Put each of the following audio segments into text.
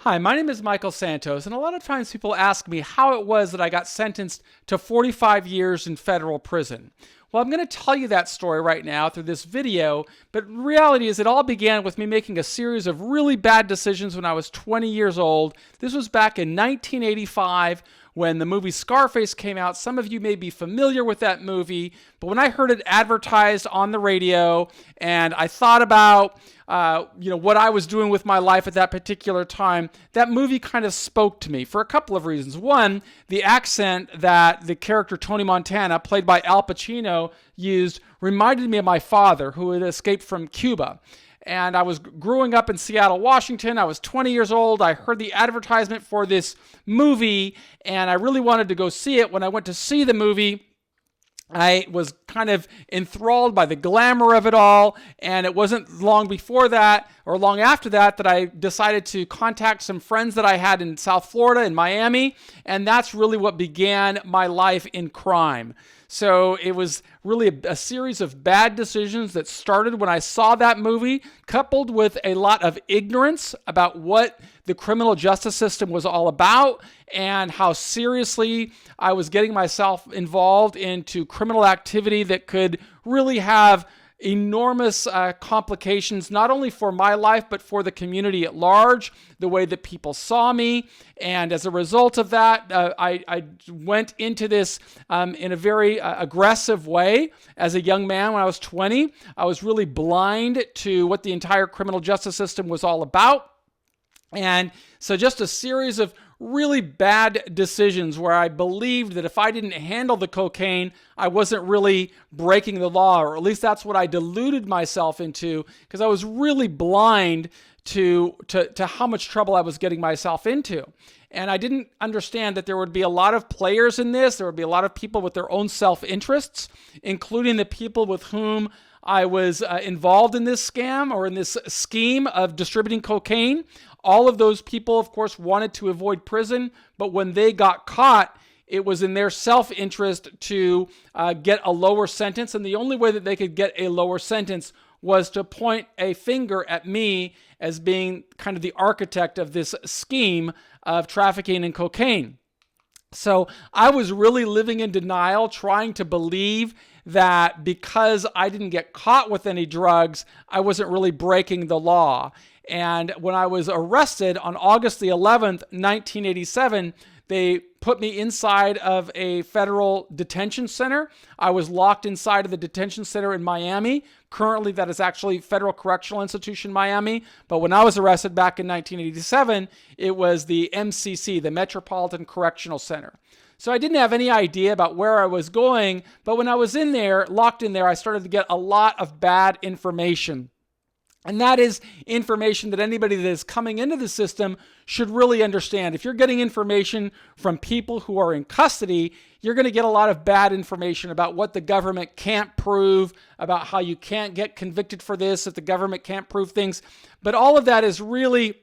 Hi, my name is Michael Santos, and a lot of times people ask me how it was that I got sentenced to 45 years in federal prison. Well, I'm going to tell you that story right now through this video, but the reality is it all began with me making a series of really bad decisions when I was 20 years old. This was back in 1985 when the movie SCARFACE came out. Some of you may be familiar with that movie, but when I heard it advertised on the radio and I thought about what I was doing with my life at that particular time, that movie kind of spoke to me for a couple of reasons. One, the accent that the character Tony Montana, played by Al Pacino, used reminded me of my father, who had escaped from Cuba. And I was growing up in Seattle, Washington. I was 20 years old. I heard the advertisement for this movie, and I really wanted to go see it. When I went to see the movie, I was kind of enthralled by the glamour of it all, and it wasn't long before that, or long after that, that I decided to contact some friends that I had in South Florida, in Miami, and that's really what began my life in crime. So it was really a series of bad decisions that started when I saw that movie, coupled with a lot of ignorance about what the criminal justice system was all about and how seriously I was getting myself involved into criminal activity that could really have enormous complications, not only for my life, but for the community at large, the way that people saw me. And as a result of that, I went into this in a very aggressive way as a young man when I was 20. I was really blind to what the entire criminal justice system was all about. And so just a series of really bad decisions where I believed that if I didn't handle the cocaine, I wasn't really breaking the law, or at least that's what I deluded myself into, because I was really blind to how much trouble I was getting myself into. And I didn't understand that there would be a lot of players in this. There would be a lot of people with their own self-interests, including the people with whom I was involved in this scam or in this scheme of distributing cocaine. All of those people, of course, wanted to avoid prison, but when they got caught, it was in their self-interest to get a lower sentence, and the only way that they could get a lower sentence was to point a finger at me as being kind of the architect of this scheme of trafficking in cocaine. So I was really living in denial, trying to believe that because I didn't get caught with any drugs, I wasn't really breaking the law. And when I was arrested on August the 11th, 1987, they put me inside of a federal detention center. I was locked inside of the detention center in Miami. Currently, that is actually Federal Correctional Institution, Miami. But when I was arrested back in 1987, it was the MCC, the Metropolitan Correctional Center. So I didn't have any idea about where I was going. But when I was in there, locked in there, I started to get a lot of bad information. And that is information that anybody that is coming into the system should really understand. If you're getting information from people who are in custody, you're going to get a lot of bad information about what the government can't prove, about how you can't get convicted for this if the government can't prove things. But all of that is really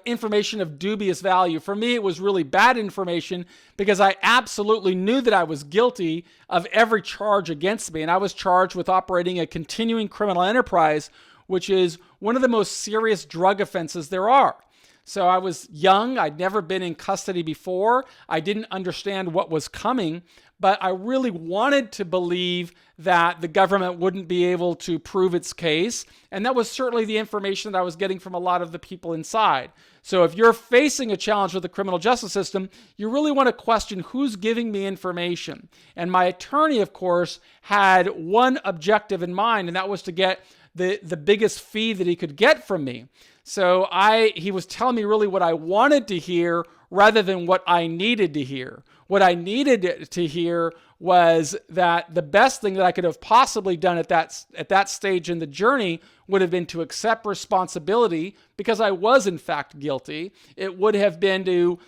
information of dubious value. For me, it was really bad information because I absolutely knew that I was guilty of every charge against me. And I was charged with operating a continuing criminal enterprise, which is one of the most serious drug offenses there are. So I was young. I'd never been in custody before. I didn't understand what was coming, but I really wanted to believe that the government wouldn't be able to prove its case. And that was certainly the information that I was getting from a lot of the people inside. So if you're facing a challenge with the criminal justice system, you really want to question who's giving me information. And my attorney, of course, had one objective in mind, and that was to get the biggest fee that he could get from me. So he was telling me really what I wanted to hear rather than what I needed to hear. What I needed to hear was that the best thing that I could have possibly done at that stage in the journey would have been to accept responsibility because I was in fact guilty. It would have been to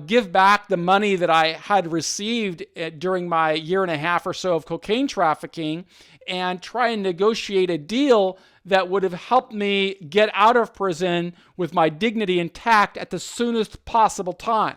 give back the money that I had received during my year and a half or so of cocaine trafficking and try and negotiate a deal that would have helped me get out of prison with my dignity intact at the soonest possible time.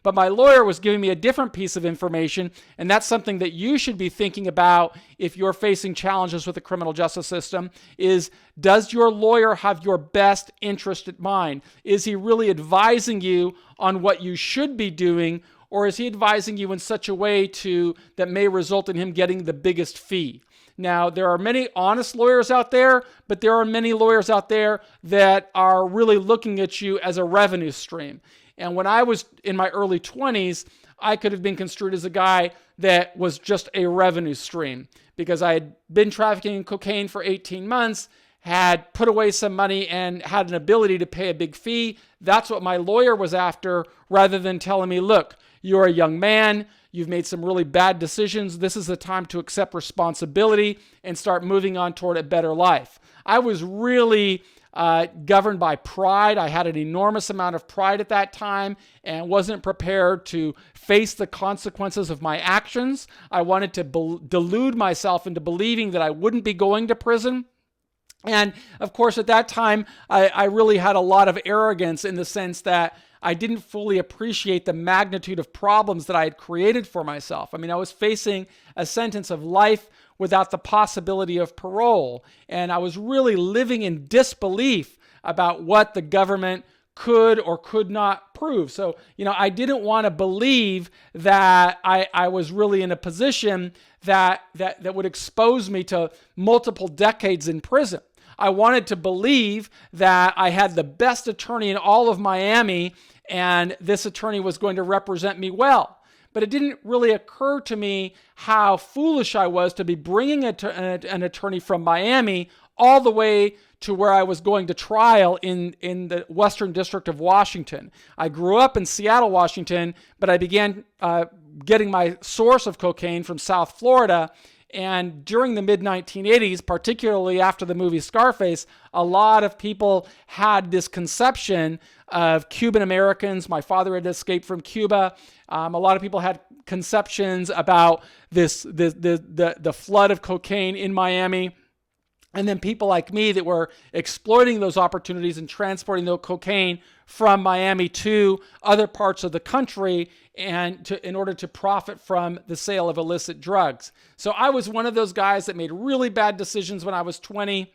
But my lawyer was giving me a different piece of information, and that's something that you should be thinking about if you're facing challenges with the criminal justice system, is does your lawyer have your best interest at mind? Is he really advising you on what you should be doing, or is he advising you in such a way that may result in him getting the biggest fee? Now, there are many honest lawyers out there, but there are many lawyers out there that are really looking at you as a revenue stream. And when I was in my early 20s, I could have been construed as a guy that was just a revenue stream because I had been trafficking in cocaine for 18 months, had put away some money, and had an ability to pay a big fee. That's what my lawyer was after, rather than telling me, look, you're a young man, you've made some really bad decisions. This is the time to accept responsibility and start moving on toward a better life. I was really governed by pride. I had an enormous amount of pride at that time and wasn't prepared to face the consequences of my actions. I wanted to delude myself into believing that I wouldn't be going to prison. And of course, at that time, I really had a lot of arrogance in the sense that I didn't fully appreciate the magnitude of problems that I had created for myself. I mean, I was facing a sentence of life without the possibility of parole. And I was really living in disbelief about what the government could or could not prove. So, I didn't want to believe that I was really in a position that would expose me to multiple decades in prison. I wanted to believe that I had the best attorney in all of Miami, and this attorney was going to represent me well. But it didn't really occur to me how foolish I was to be bringing an attorney from Miami all the way to where I was going to trial in the Western District of Washington. I grew up in Seattle, Washington, but I began getting my source of cocaine from South Florida. And during the mid-1980s, particularly after the movie SCARFACE, a lot of people had this conception of Cuban Americans. My father had escaped from Cuba. A lot of people had conceptions about the flood of cocaine in Miami. And then people like me that were exploiting those opportunities and transporting the cocaine from Miami to other parts of the country in order to profit from the sale of illicit drugs. So I was one of those guys that made really bad decisions when I was 20.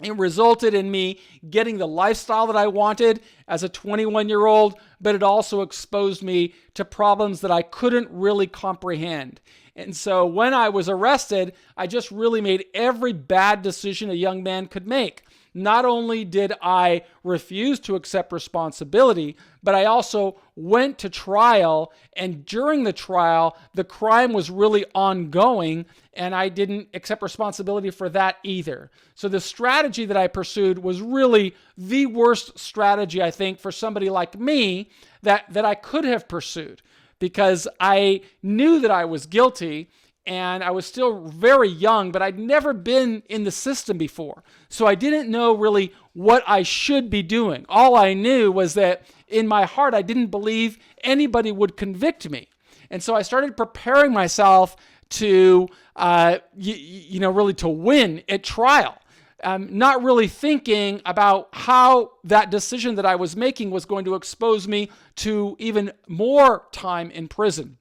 It resulted in me getting the lifestyle that I wanted as a 21-year-old, but it also exposed me to problems that I couldn't really comprehend. And so when I was arrested, I just really made every bad decision a young man could make. Not only did I refuse to accept responsibility, but I also went to trial, and during the trial, the crime was really ongoing, and I didn't accept responsibility for that either. So the strategy that I pursued was really the worst strategy, I think, for somebody like me that I could have pursued, because I knew that I was guilty, and I was still very young, but I'd never been in the system before. So I didn't know really what I should be doing. All I knew was that in my heart, I didn't believe anybody would convict me. And so I started preparing myself to, really to win at trial. Not really thinking about how that decision that I was making was going to expose me to even more time in prison.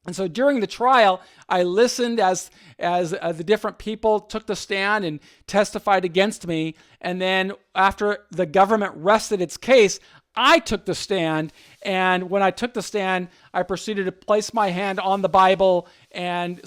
And so during the trial, I listened as the different people took the stand and testified against me. And then after the government rested its case, I took the stand. And when I took the stand, I proceeded to place my hand on the Bible, and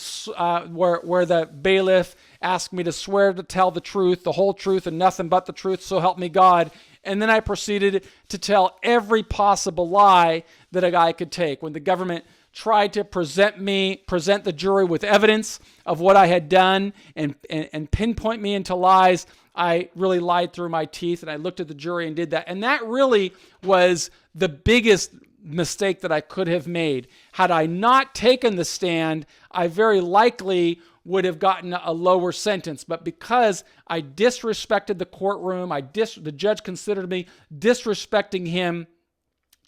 where the bailiff asked me to swear to tell the truth, the whole truth, and nothing but the truth, so help me God. And then I proceeded to tell every possible lie that a guy could take. When the government tried to present the jury with evidence of what I had done and pinpoint me into lies, I really lied through my teeth, and I looked at the jury and did that. And that really was the biggest mistake that I could have made. Had I not taken the stand, I very likely would have gotten a lower sentence. But because I disrespected the courtroom, the judge considered me disrespecting him,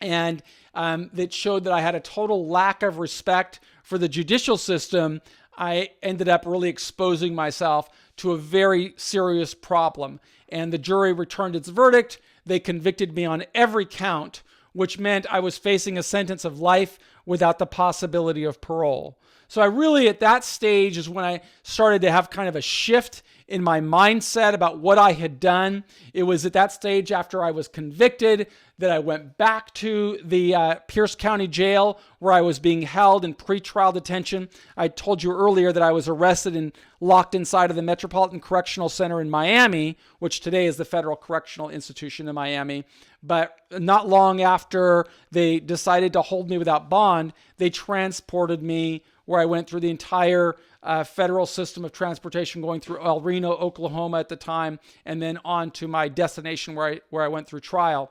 and that showed that I had a total lack of respect for the judicial system, I ended up really exposing myself to a very serious problem. And the jury returned its verdict. They convicted me on every count, which meant I was facing a sentence of life without the possibility of parole. So I really, at that stage, is when I started to have kind of a shift in my mindset about what I had done. It was at that stage, after I was convicted, that I went back to the Pierce County Jail where I was being held in pretrial detention. I told you earlier that I was arrested and locked inside of the Metropolitan Correctional Center in Miami, which today is the Federal Correctional Institution in Miami. But not long after they decided to hold me without bond, they transported me, where I went through the entire federal system of transportation, going through El Reno, Oklahoma at the time, and then on to my destination where I went through trial.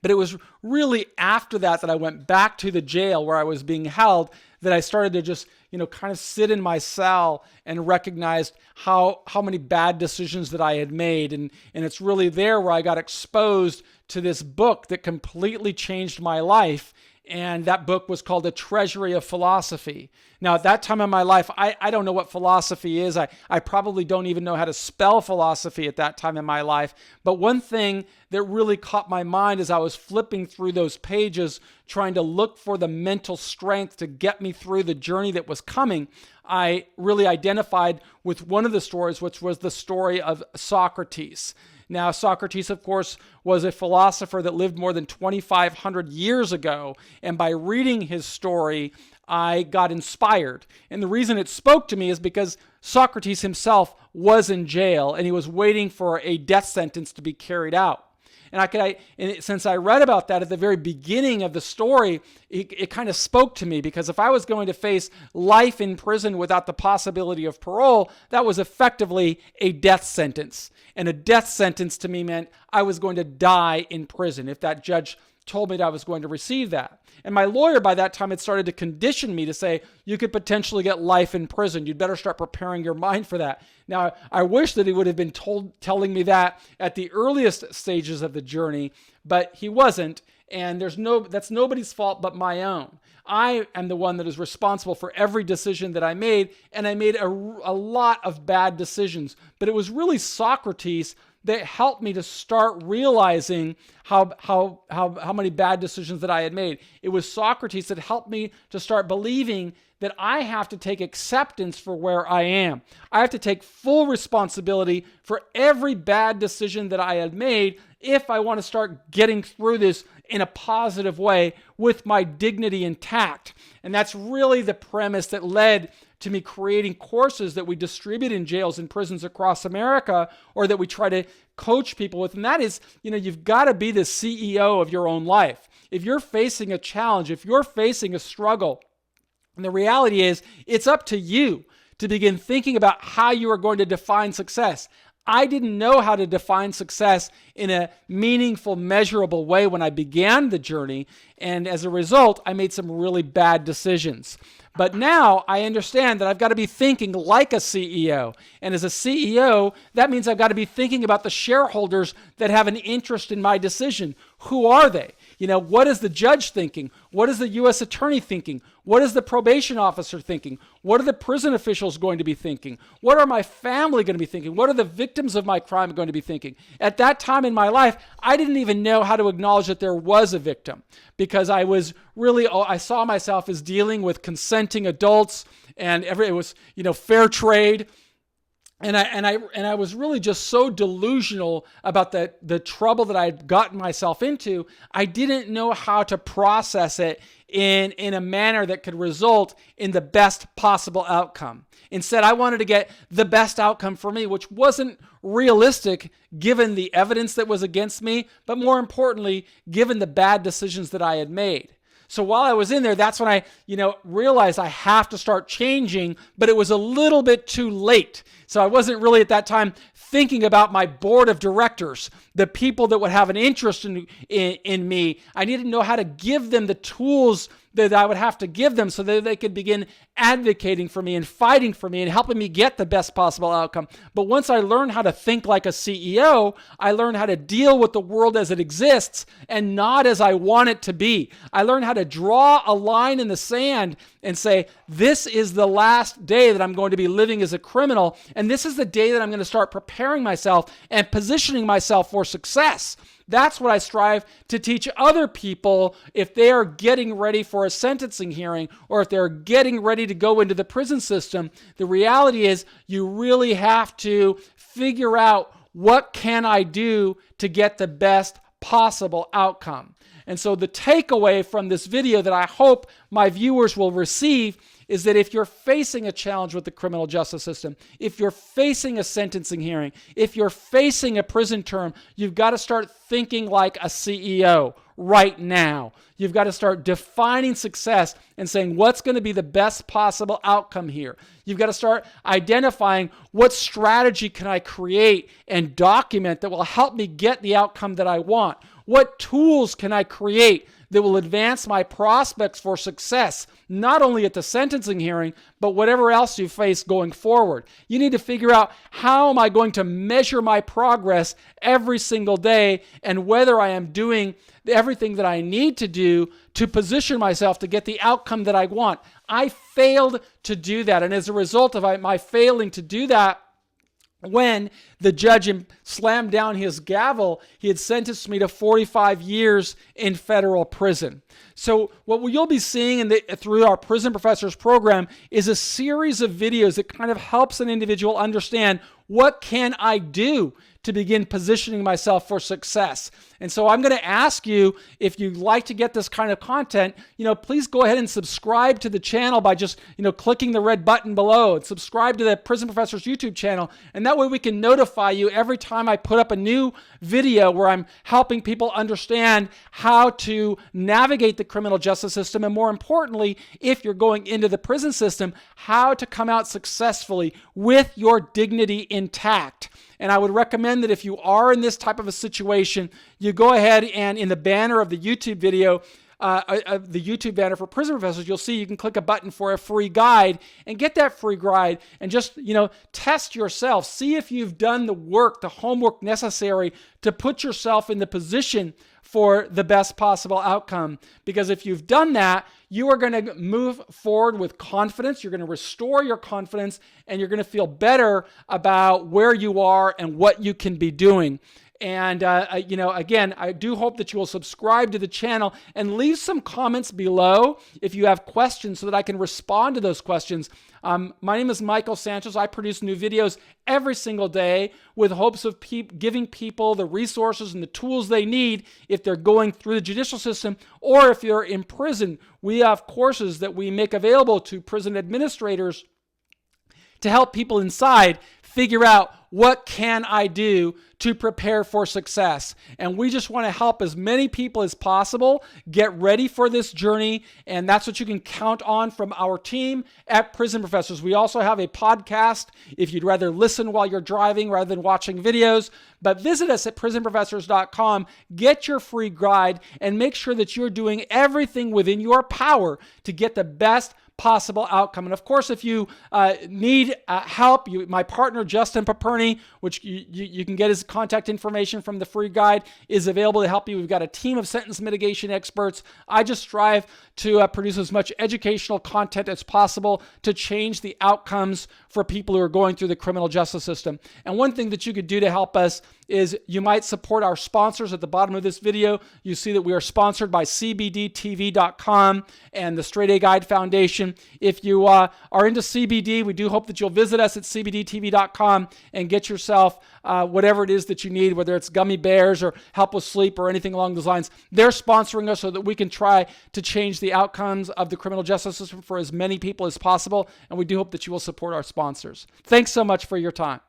But it was really after that I went back to the jail where I was being held that I started to just, kind of sit in my cell and recognized how many bad decisions that I had made. And it's really there where I got exposed to this book that completely changed my life. And that book was called A Treasury of Philosophy. Now, at that time in my life, I don't know what philosophy is. I probably don't even know how to spell philosophy at that time in my life. But one thing that really caught my mind as I was flipping through those pages, trying to look for the mental strength to get me through the journey that was coming, I really identified with one of the stories, which was the story of Socrates. Now, Socrates, of course, was a philosopher that lived more than 2,500 years ago. And by reading his story, I got inspired. And the reason it spoke to me is because Socrates himself was in jail and he was waiting for a death sentence to be carried out. And since I read about that at the very beginning of the story, it kind of spoke to me, because if I was going to face life in prison without the possibility of parole, that was effectively a death sentence. And a death sentence to me meant I was going to die in prison if that judge told me that I was going to receive that. And my lawyer by that time had started to condition me to say, you could potentially get life in prison. You'd better start preparing your mind for that. Now, I wish that he would have been telling me that at the earliest stages of the journey, but he wasn't. And that's nobody's fault but my own. I am the one that is responsible for every decision that I made, and I made a lot of bad decisions. But it was really Socrates that helped me to start realizing how many bad decisions that I had made. It was Socrates that helped me to start believing that I have to take acceptance for where I am. I have to take full responsibility for every bad decision that I had made if I want to start getting through this in a positive way with my dignity intact. And that's really the premise that led to me creating courses that we distribute in jails and prisons across America, or that we try to coach people with. And that is, you've got to be the CEO of your own life. If you're facing a challenge, if you're facing a struggle, and the reality is it's up to you to begin thinking about how you are going to define success. I didn't know how to define success in a meaningful, measurable way when I began the journey. And as a result, I made some really bad decisions. But now I understand that I've got to be thinking like a CEO. And as a CEO, that means I've got to be thinking about the shareholders that have an interest in my decision. Who are they? What is the judge thinking? What is the U.S. attorney thinking? What is the probation officer thinking? What are the prison officials going to be thinking? What are my family going to be thinking? What are the victims of my crime going to be thinking? At that time in my life, I didn't even know how to acknowledge that there was a victim, because I saw myself as dealing with consenting adults, and it was, fair trade. And I was really just so delusional about the trouble that I had gotten myself into. I didn't know how to process it in a manner that could result in the best possible outcome. Instead, I wanted to get the best outcome for me, which wasn't realistic given the evidence that was against me, but more importantly, given the bad decisions that I had made. So while I was in there, that's when I, realized I have to start changing, but it was a little bit too late. So I wasn't really at that time thinking about my board of directors, the people that would have an interest in me. I needed to know how to give them the tools that I would have to give them so that they could begin advocating for me and fighting for me and helping me get the best possible outcome. But once I learned how to think like a CEO, I learned how to deal with the world as it exists and not as I want it to be. I learned how to draw a line in the sand and say, this is the last day that I'm going to be living as a criminal, and this is the day that I'm going to start preparing myself and positioning myself for success. That's what I strive to teach other people if they are getting ready for a sentencing hearing or if they're getting ready to go into the prison system. The reality is you really have to figure out, what can I do to get the best possible outcome? And so the takeaway from this video that I hope my viewers will receive is that if you're facing a challenge with the criminal justice system, if you're facing a sentencing hearing, if you're facing a prison term, you've got to start thinking like a CEO right now. You've got to start defining success and saying, what's going to be the best possible outcome here? You've got to start identifying, what strategy can I create and document that will help me get the outcome that I want? What tools can I create that will advance my prospects for success, not only at the sentencing hearing, but whatever else you face going forward? You need to figure out, how am I going to measure my progress every single day, and whether I am doing everything that I need to do to position myself to get the outcome that I want. I failed to do that, and as a result of my failing to do that, when the judge slammed down his gavel, he had sentenced me to 45 years in federal prison. So what you'll be seeing through our Prison Professors program is a series of videos that kind of helps an individual understand, what can I do to begin positioning myself for success? And so I'm going to ask you, if you'd like to get this kind of content, please go ahead and subscribe to the channel by just, clicking the red button below, and subscribe to the Prison Professors YouTube channel. And that way we can notify you every time I put up a new video where I'm helping people understand how to navigate the criminal justice system, and more importantly, if you're going into the prison system, how to come out successfully with your dignity intact. And I would recommend that if you are in this type of a situation, you go ahead and in the banner of the YouTube video, the YouTube banner for Prison Professors, you'll see you can click a button for a free guide and get that free guide and just, test yourself. See if you've done the work, the homework necessary to put yourself in the position for the best possible outcome. Because if you've done that, you are going to move forward with confidence. You're going to restore your confidence, and you're going to feel better about where you are and what you can be doing. And, again, I do hope that you will subscribe to the channel and leave some comments below if you have questions so that I can respond to those questions. My name is Michael Sanchez. I produce new videos every single day with hopes of giving people the resources and the tools they need if they're going through the judicial system, or if you're in prison. We have courses that we make available to prison administrators to help people inside figure out, what can I do to prepare for success? And we just want to help as many people as possible get ready for this journey. And that's what you can count on from our team at Prison Professors. We also have a podcast if you'd rather listen while you're driving rather than watching videos. But visit us at prisonprofessors.com, get your free guide, and make sure that you're doing everything within your power to get the best possible outcome. And of course, if you need help, my partner Justin Paperny, which you can get his contact information from the free guide, is available to help you. We've got a team of sentence mitigation experts. I just strive to produce as much educational content as possible to change the outcomes for people who are going through the criminal justice system. And one thing that you could do to help us is you might support our sponsors. At the bottom of this video, you see that we are sponsored by CBDTV.com and the Straight A Guide Foundation. If you are into CBD, we do hope that you'll visit us at CBDTV.com and get yourself whatever it is that you need, whether it's gummy bears or help with sleep or anything along those lines. They're sponsoring us so that we can try to change the outcomes of the criminal justice system for as many people as possible. And we do hope that you will support our sponsors. Thanks so much for your time.